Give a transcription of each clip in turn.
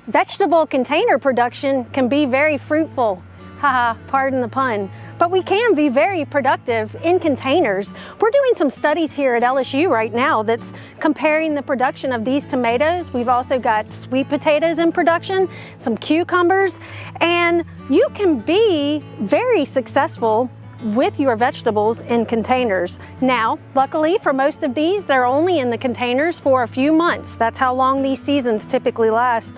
Vegetable container production can be very fruitful, haha, pardon the pun, but we can be very productive in containers. We're doing some studies here at LSU right now that's comparing the production of these tomatoes. We've also got sweet potatoes in production, some cucumbers, and you can be very successful with your vegetables in containers. Now, luckily for most of these, they're only in the containers for a few months. That's how long these seasons typically last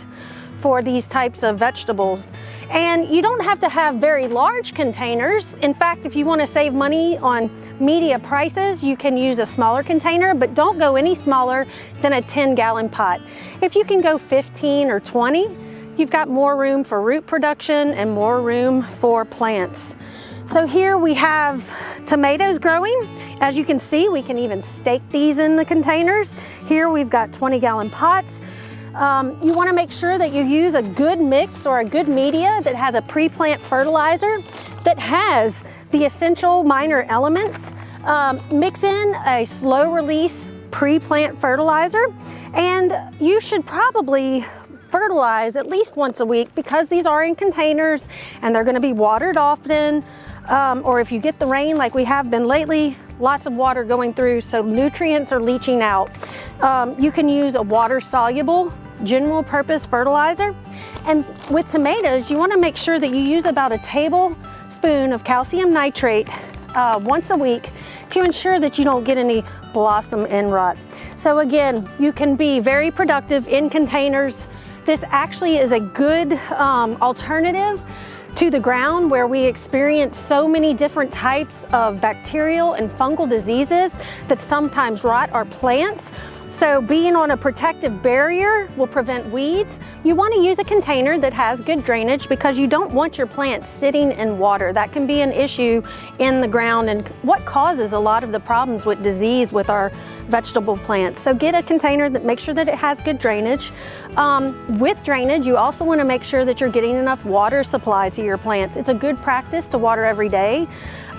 for these types of vegetables. And you don't have to have very large containers. In fact, if you want to save money on media prices, you can use a smaller container, but don't go any smaller than a 10-gallon pot. If you can go 15 or 20, you've got more room for root production and more room for plants. So here we have tomatoes growing. As you can see, we can even stake these in the containers. Here we've got 20-gallon pots. You want to make sure that you use a good mix or a good media that has a pre-plant fertilizer that has the essential minor elements. Mix in a slow release pre-plant fertilizer, and you should probably fertilize at least once a week because these are in containers and they're going to be watered often. Or if you get the rain like we have been lately, lots of water going through, so nutrients are leaching out. You can use a water-soluble general purpose fertilizer. And with tomatoes, you want to make sure that you use about a tablespoon of calcium nitrate once a week to ensure that you don't get any blossom end rot. So again, you can be very productive in containers. This actually is a good alternative to the ground where we experience so many different types of bacterial and fungal diseases that sometimes rot our plants. So being on a protective barrier will prevent weeds. You want to use a container that has good drainage because you don't want your plants sitting in water. That can be an issue in the ground and what causes a lot of the problems with disease with our vegetable plants. So get a container that makes sure that it has good drainage. With drainage, you also want to make sure that you're getting enough water supply to your plants. It's a good practice to water every day,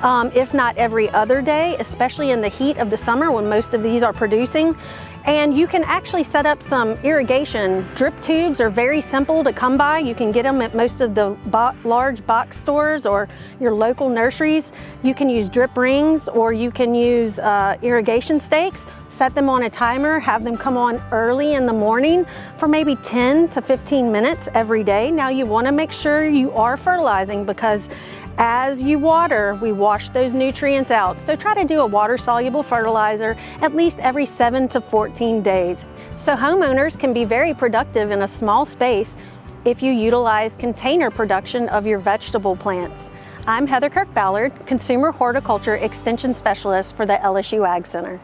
if not every other day, especially in the heat of the summer when most of these are producing. And you can actually set up some irrigation. Drip tubes are very simple to come by. You can get them at most of the large box stores or your local nurseries. You can use drip rings or you can use irrigation stakes. Set them on a timer, have them come on early in the morning for maybe 10 to 15 minutes every day. Now you want to make sure you are fertilizing because as you water, we wash those nutrients out. So try to do a water-soluble fertilizer at least every 7 to 14 days. So homeowners can be very productive in a small space if you utilize container production of your vegetable plants. I'm Heather Kirk-Ballard, Consumer Horticulture Extension Specialist for the LSU AgCenter.